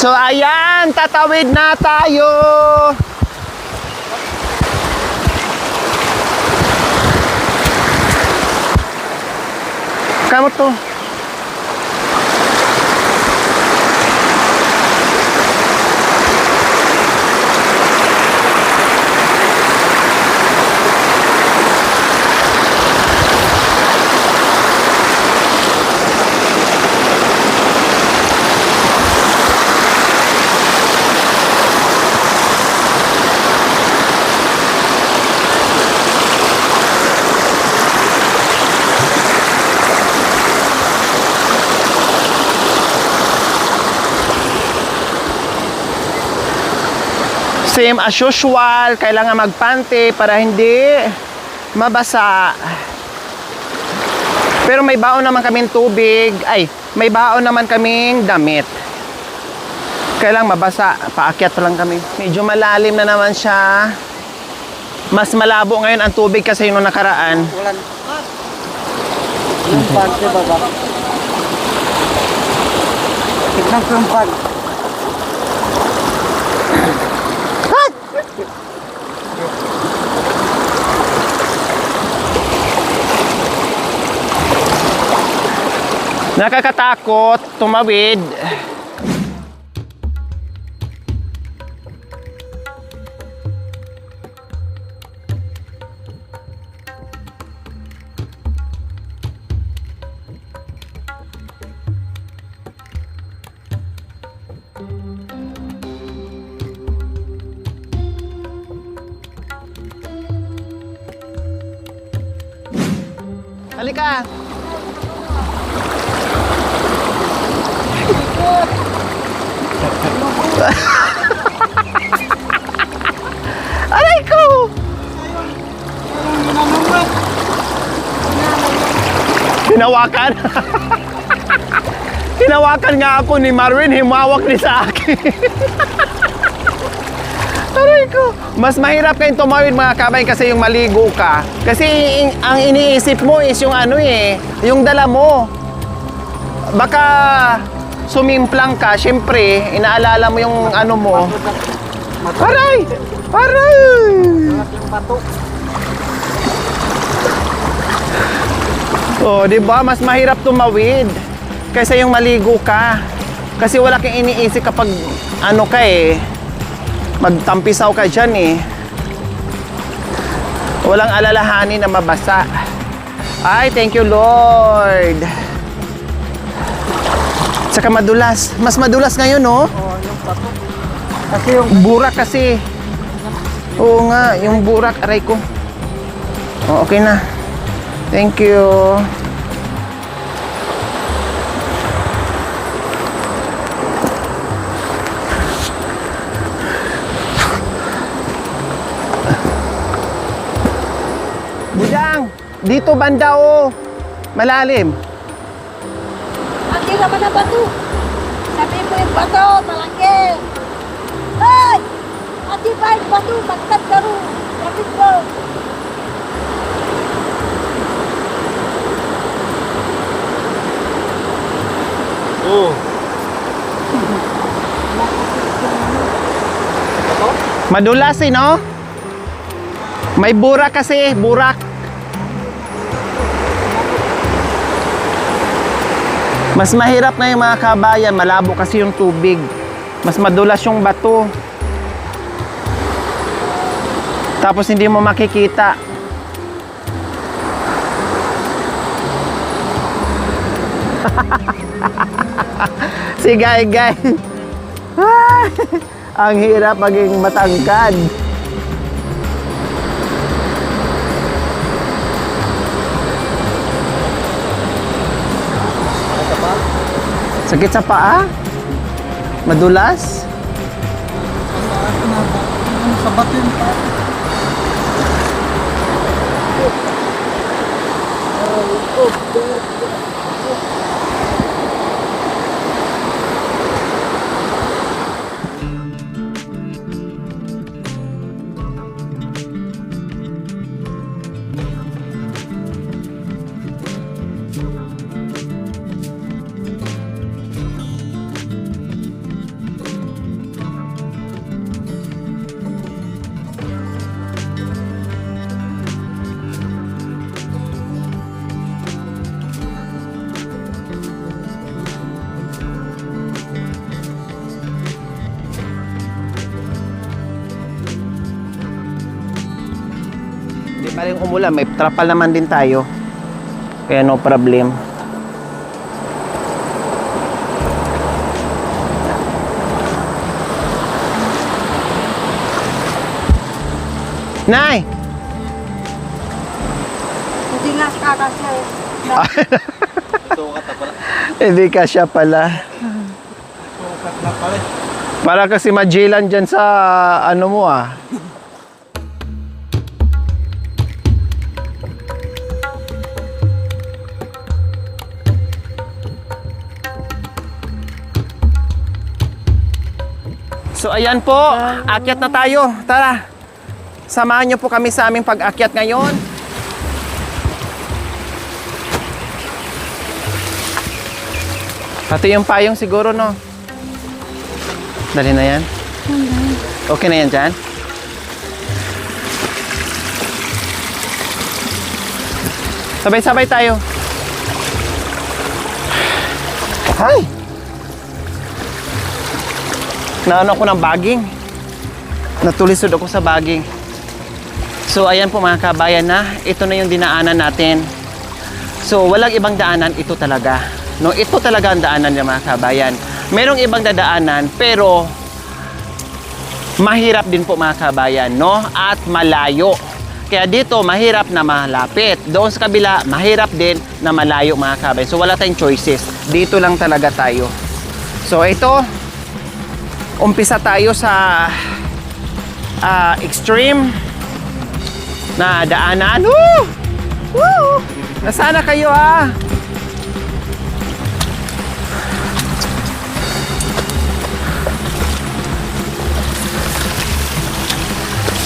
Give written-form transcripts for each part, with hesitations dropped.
So ayan, tatawid na tayo. Kamu to. Same as usual, kailangan magpante para hindi mabasa. Pero may baon naman kaming tubig, may baon naman kaming damit. Kailangan mabasa, paakyat lang kami. Medyo malalim na naman siya. Mas malabo ngayon ang tubig kasi yung nakaraan. Yung pante baba. Tignan ko yung pag. Nakakatakot tumawid. Halika. Aray ko! Hinawakan. Hinawakan nga ako ni Marvin, himawak ni sa akin. Aray ko! Mas mahirap kayong tumawid mga kabay kasi yung maligo ka. Kasi ang iniisip mo is yung yung dala mo. Baka sumimplang ka, syempre, inaalala mo yung ano mo. Aray! Aray! Oh, di ba? Mas mahirap tumawid kaysa yung maligo ka. Kasi wala kang iniisip kapag ano ka magtampisaw ka dyan Walang alalahanin na mabasa. Ay, thank you Lord. Saka madulas. Mas madulas ngayon, no? Oo, yung pato. Kasi yung burak kasi. Oo nga, yung burak. Aray ko. Oh, okay na. Thank you. Bujang, dito banda malalim. Hindi naman na bato. Sabi mo yung bato, malaki. Hey! Ati ba yung bato, magtagdaro. Sabi ko. Oh. Madulas no? May burak kasi, burak. Mas mahirap na yung mga kabayan, malabo kasi yung tubig. Mas madulas yung bato. Tapos hindi mo makikita. Si Guy. Ang hirap maging matangkad. Sakit sa paa? Madulas? sa batin pa. sakaling umulan, may trapal naman din tayo. Kaya no problem. Nay! Hindi nga kakasya. Hindi ka siya pala. Sukat na pala. Para kasi majilan dyan sa ano mo ah. So ayan po, akyat na tayo. Tara, samahan niyo po kami sa aming pag-akyat ngayon. Pati yung payong siguro, no? Dali na yan? Okay na yan dyan? Sabay-sabay tayo. Hi! Naano ako ng baging. Natulisod ako sa baging. So ayan po mga kabayan na, ito na yung dinaanan natin. So walang ibang daanan, ito talaga. No, ito talaga ang daanan ng mga kabayan. Merong ibang dadaanan pero mahirap din po mga kabayan, no? At malayo. Kaya dito mahirap na malapit. Doon sa kabila mahirap din na malayo mga kabayan. So wala tayong choices. Dito lang talaga tayo. So ito, umpisa tayo sa extreme na daanan. Woo! Woo! Nasana kayo ah?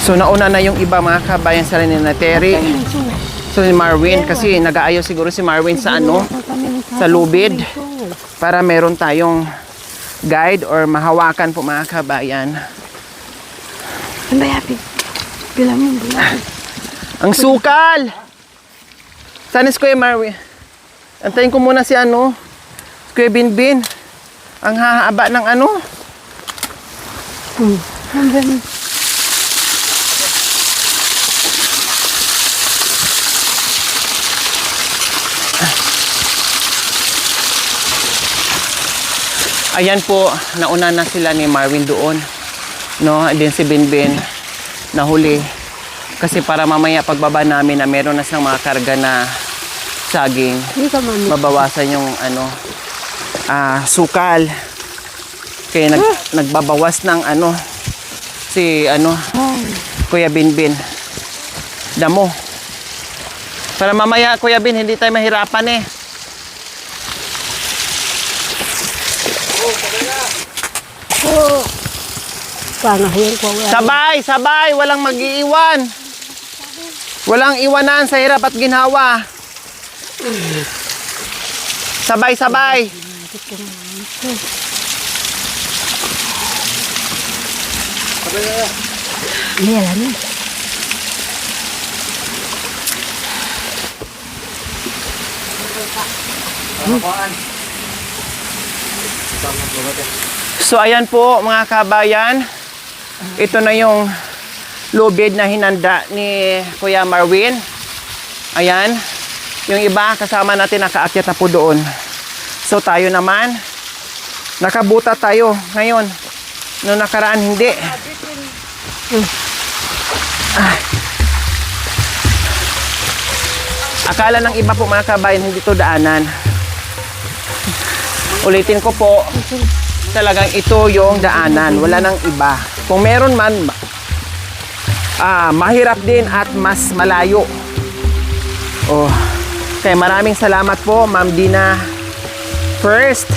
So nauna na yung iba mga kabayan sa rin na Terry. So ni Marwin kasi nag-aayos siguro si Marwin sa ano, sa lubid para meron tayong guide or mahawakan po mga kabayan. Ang sukal! Saan si Kuya Marwin? Antayin ko muna si ano, si Kuya Binbin. Ang hahaba ng ano. Ayan po, nauna na sila ni Marwin doon. No, din si Binbin nahuli. Kasi para mamaya pagbaba namin na meron na silang mga karga na saging. Mabawasan yung ano, sukal. Kaya nagbabawas ng ano, si ano, Kuya Binbin. Damo. Para mamaya Kuya Bin, hindi tayo mahirapan eh. Sabay, sabay, walang mag-iiwan. Walang iwanan sa hirap at ginhawa. Sabay, sabay. So ayan po mga kabayan, ito na yung lubid na hinanda ni Kuya Marwin. Ayan, yung iba kasama natin nakaakyat na po doon. So tayo naman, nakabuta tayo ngayon. Noong nakaraan hindi. Akala ng iba po mga kabayan hindi to daanan. Ulitin ko po, talagang ito yung daanan, wala nang iba. Kung meron man, mahirap din at mas malayo. Oh, kaya maraming salamat po Ma'am Dina. First,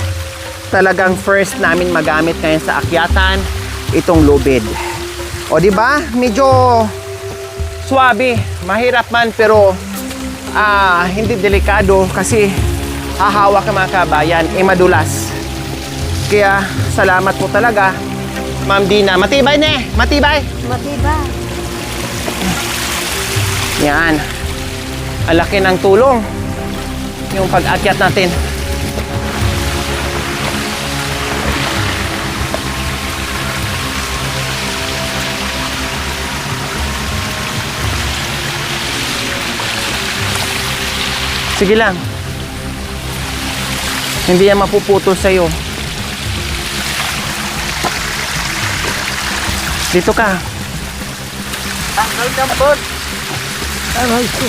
talagang first namin magamit ngayon sa akyatan itong lubid. O di ba? Medyo swabe, mahirap man pero hindi delikado kasi hahawak ng mga kabayan, madulas. Kaya salamat po talaga Ma'am Dina. Matibay ne, matibay. Matibay. Yan. Ang laki ng tulong yung pag-akyat natin. Sige lang. Hindi yan mapuputol sa'yo. Dito ka. Tanggal dampot. Aray ko.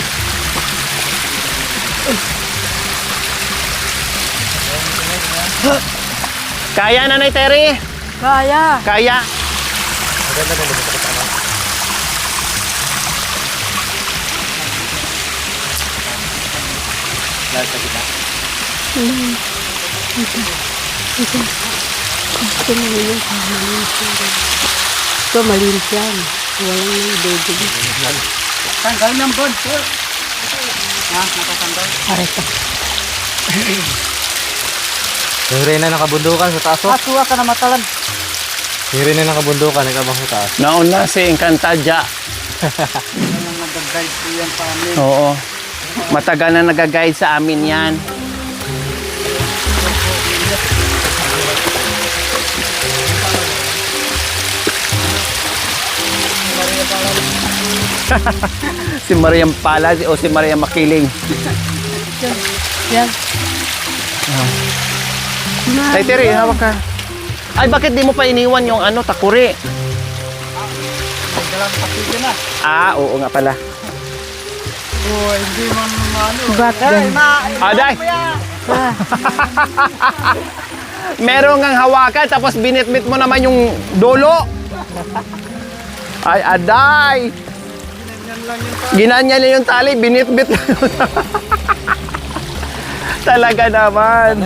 Kaya, Nanay Terry? Kaya. Kaya. Ito malinis yan. Walang bebe. Tanggal ng bod, sir. Nakatanggal. Arito. Yung rin na nakabundukan sa taas oh. Asuwa ka na matalan. Yung rin na nakabundukan, ikabang sa taas. Nauna si Encantadia. Nang nag-guide po yan pa amin. Oo. Matagal na nag-guide sa amin yan. Si Mariam Palad o si Mariam Makiling. Yan. Ay, Terry, hawak ka. Ay, bakit di mo pa iniwan yung ano, takuri? Tanggalan pasigyan na. Ah, oo nga pala. Oh, hindi man ano. Ba't Ay, gan? Aday! Ah, Meron ngang hawakan, tapos binitbit mo naman yung dulo. Ay, aday! Ginanya niya yung tali, binitbit. Talaga naman.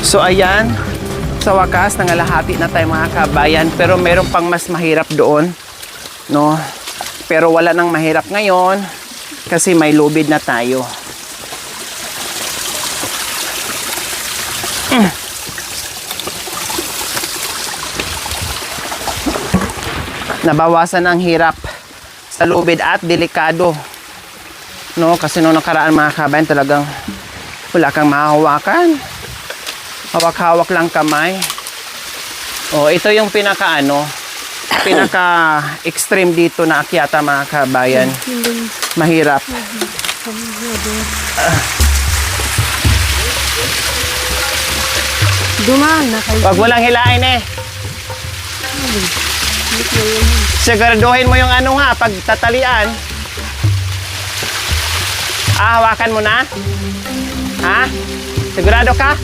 So ayan, sa wakas nangalahati na tayo mga kabayan, pero meron pang mas mahirap doon, no? Pero wala nang mahirap ngayon kasi may lubid na tayo. Nabawasan ang hirap sa lubid at delikado, no? Kasi noong nakaraan mga kabayan talagang wala kang mahahawakan. Hawak-hawak lang kamay. Oh, ito yung pinaka extreme dito na akyata mga kabayan. Mahirap. dumaan na kayo. Wag mo lang hilain eh. Siguraduhin mo yung ano nga, pag tatalian. Ah, hawakan mo na? Ha? Sigurado ka?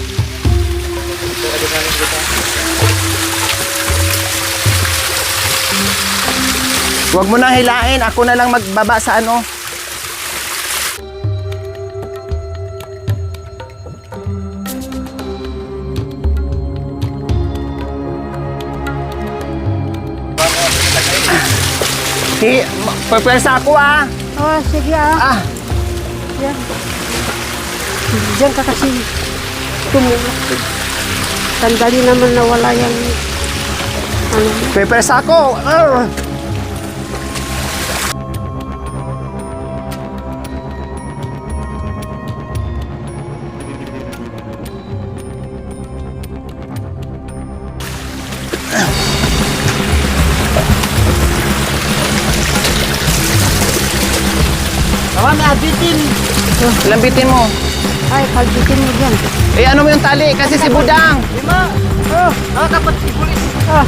Huwag mo nang hilain. Ako na lang magbaba sa ano. Pwesa ako ah. Oh, sige ah. Ah, Yan. Diyan ka kasi tumulak. Sandali naman nawala yung ano. pwesa ako. Arr. Tama, may abitin. Lambitin mo. Ay, kalbitin mo dyan. Eh, ano mo yung tali? Kasi si Budang. Lima. Oh, dapat si pulis. Ah.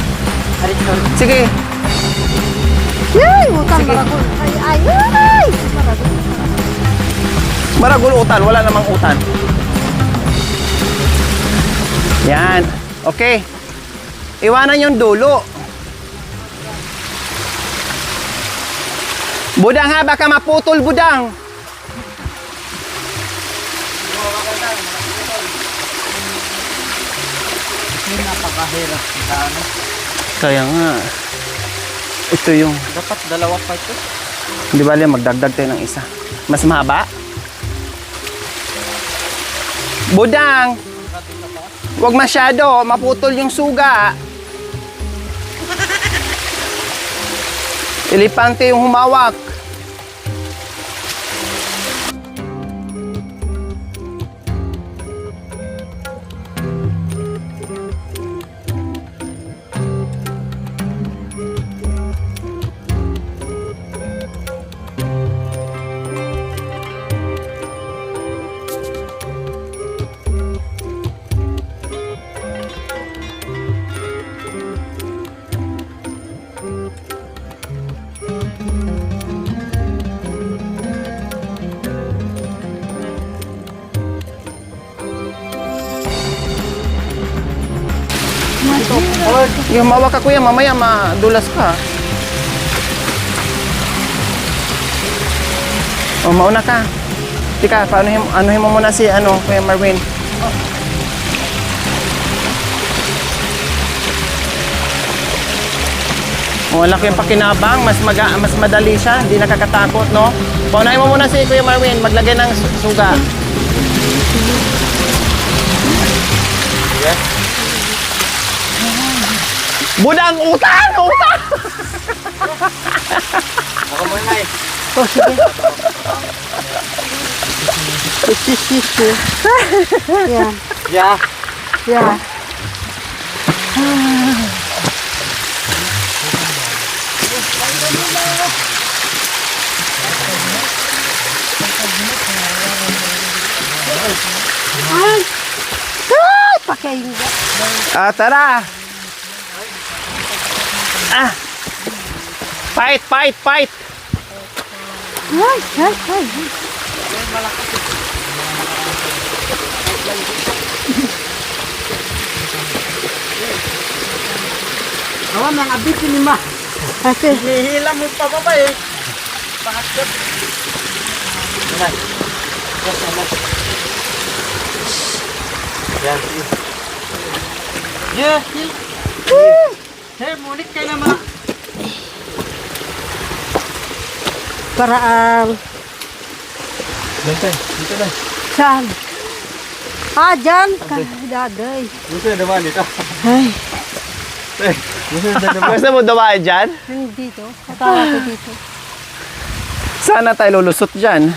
Sige. Yay! Utang maragol. Ay, ay, ay! Maragol. Maragul utan. Wala namang utan. Yan. Okay. Iwanan yung dulo. Budang ha, baka maputol Budang. Hindi napakahirap. Ano? Kaya nga. Ito yung, Dapat dalawa pa ito. di ba magdagdag tayo ng isa. Mas mahaba? Budang! Huwag masyado, maputol yung suga. Ilipante yung humawak. Yung mawa ka kuya, mamaya madulas ka. O, mauna ka. Tika, anuhin mo muna si Kuya Marvin. Wala kayong pakinabang, mas madali siya, hindi nakakatakot, no? Paunahin mo muna si Kuya Marvin, maglagay ng suga. Budang utang! Utang! Ako muna eh. Oh, sige. Sisi. Ya, Yeah. ya. Ay, pakai enggak. Tara! Fight, fight, fight! Ay, ay, ay. Awan yang abis ini mah. Kasi, Hihilang mo pa ba eh. Bakit? Yan. Yeah. Hey, munik kayo naman. paraan. Dito, dito na. Saan? Ah, dyan. Daday. Gusto na naman dito. Ay, Gusto na naman. Gusto mo dumaan dyan? hindi dito. Akala ko dito. Sana tayo lulusot dyan.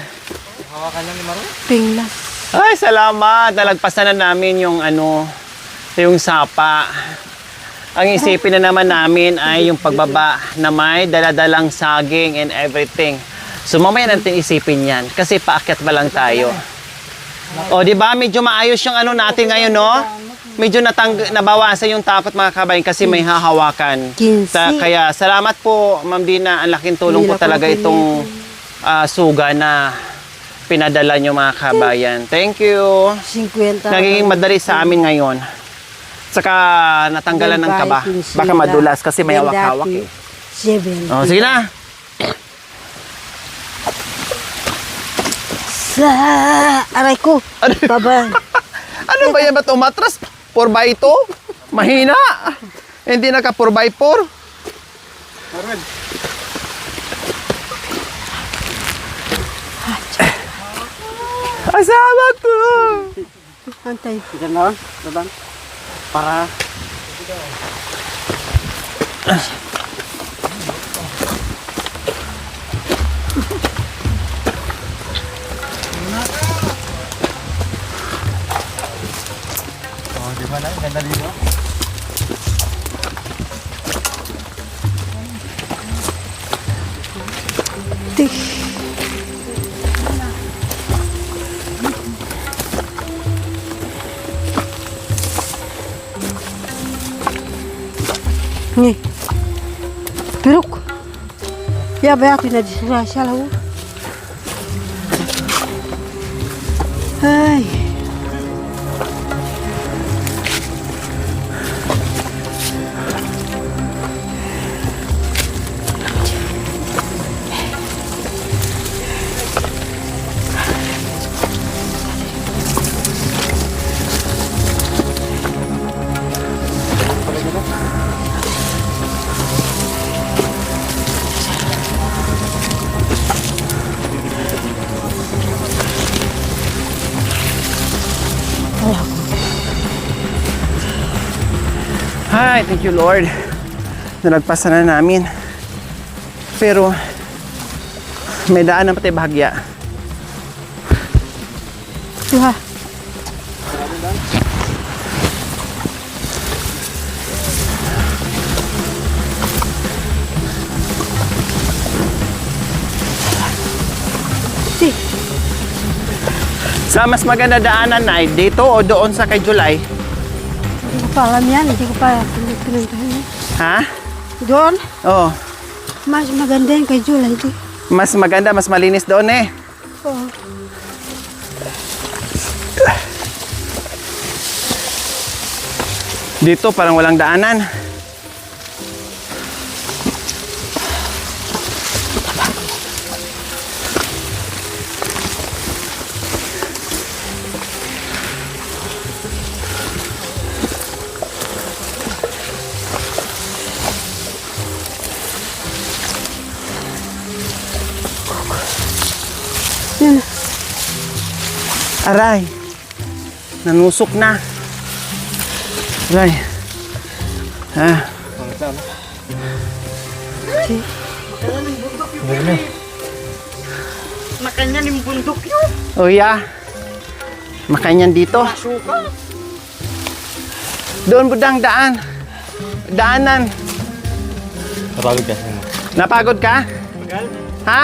Hawakan lang ni Maro. Pinglas. Ay, salamat. Nalagpasan na namin yung yung sapa. Ang isipin na naman namin ay yung pagbaba na may daladalang saging and everything. So mamaya natin isipin yan kasi paakyat ba lang tayo. O di ba medyo maayos yung natin ngayon, no? Medyo nabawasan yung takot mga kabayan kasi may hahawakan. 15. Kaya salamat po Ma'am Dina, ang laking tulong po talaga itong suga na pinadala nyo mga kabayan. Thank you. 50. Nagiging madali sa amin ngayon. Saka natanggalan ng kaba. Baka madulas kasi may hawak-hawak eh. 70. Oh, sige na. Sa aray ko. Ano? Baba. Ano ba yan? Ba't umatras? 4x2? Mahina. Hindi naka 4x4. Asawa ko. Antay. Diyan na, babang. Para Oh, di ba na? Ganda dito. Tik. Nih. Peruk. Ya bayar na disura salah. Hai. Hi, thank you Lord. Nalagpasan na namin. Pero may daan na pati bahagya. Tuha. Si, Sa mas maganda daanan na dito o doon sa kay July? hindi ko pa alam yan. Hindi ko pa pinuntahan yan. Ha? Doon, Oh, mas maganda yung kay July. Ito. mas maganda, mas malinis doon eh. Oh. Dito parang walang daanan. Aray. Nanusok na. Aray. Ah. Makanya yung bundok yun. Oh yeah. Makanyan dito. Doon budang daan. Daanan. Napagod ka. Napagod ka? Ha?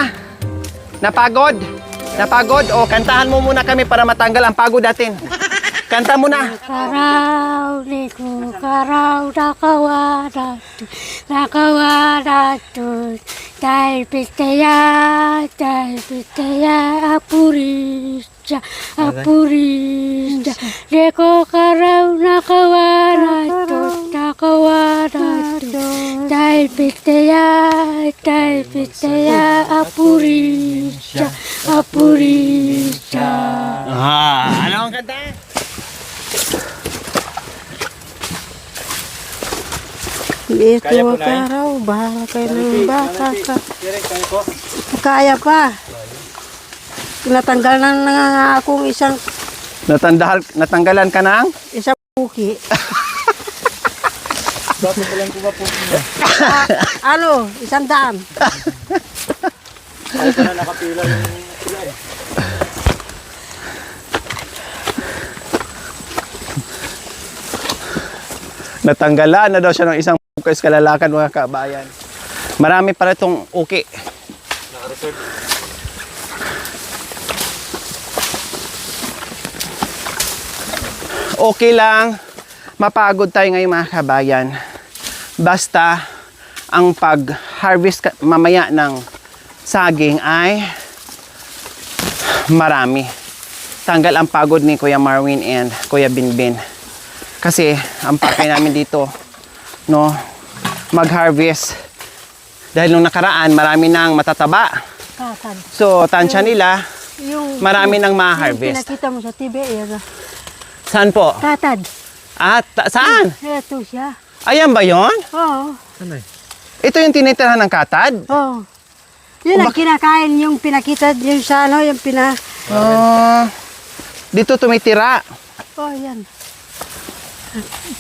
Napagod? Napagod? O, kantahan mo muna kami para matanggal ang pagod natin. Kanta mo na. Karaw, liku, karaw, nakawadatu, dahil pitaya, apurisya, liku, karaw, nakawadatu, dahil pitaya, apurisya. Ano ang kanta? Dito Kaya po, Nay? karaw, bahala kayo ng baka ka. Kaya ko. Kaya pa. Natanggal na nga akong isang Natanggalan ka ng? puki. Bakit ko lang ko ba po? Ano, 100. Ay, na nakapila yung pila eh. Natanggalan na daw siya ng isang bukais kalalakan mga kabayan. Marami para itong uki. Naka-reserve. Okay lang, mapagod tayo ngayon mga kabayan. Basta ang pag-harvest mamaya ng saging ay marami. Tanggal ang pagod ni Kuya Marwin and Kuya Binbin. Kasi ang pakay namin dito, no, mag-harvest. Dahil nung nakaraan, marami nang matataba. Katad. So, tansya nila, Yung, marami nang yung ma-harvest. pinakita mo sa TV, yan. Saan po? Katad. Saan? Ito siya. Ayan ba yon? Oo. Ito yung tinitirahan ng katad? Oo. Yun ang kinakain, yung pinakita, yung sa ano, yung Dito tumitira. Oh, yan.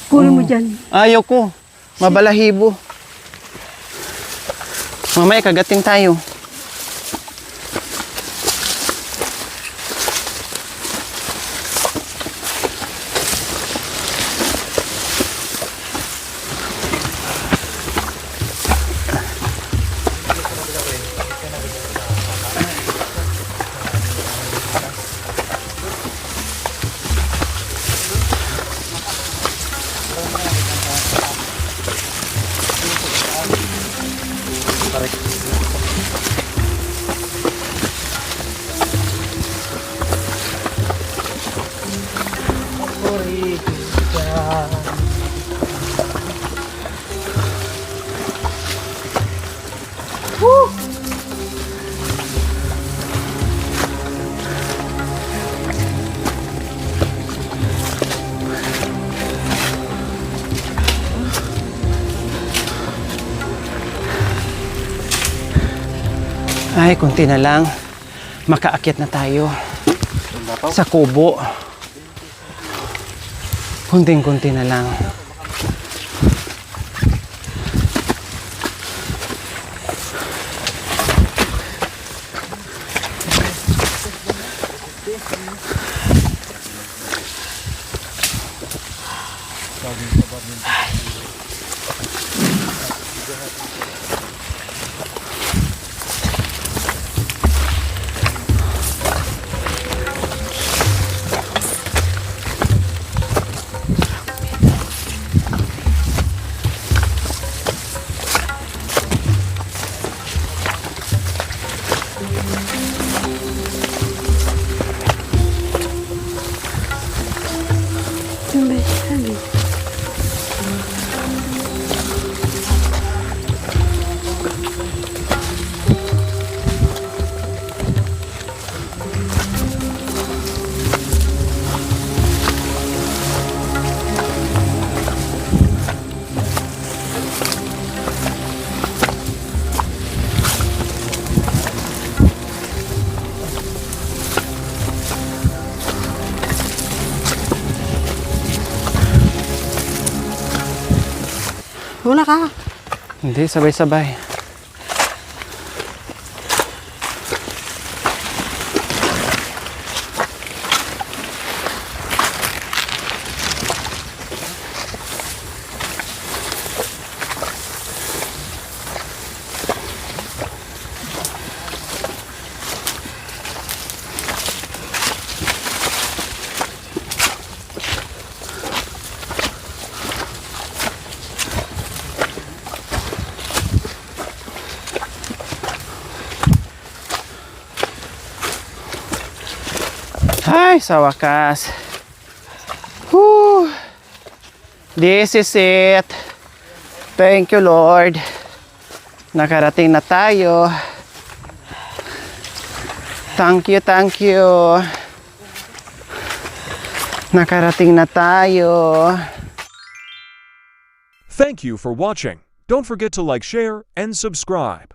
Kunin mo dyan. Ayaw ko. Mabalahibo. Mamaya kagating tayo. Ay, kunti na lang. Makaakyat na tayo. Sa kubo. Kunting-kunti na lang. Una ka. Hindi, sabay-sabay. Ay, sa wakas. Whew. This is it. Thank you, Lord. Nakarating na tayo. Thank you, thank you. Nakarating na tayo. Thank you for watching. Don't forget to like, share, and subscribe.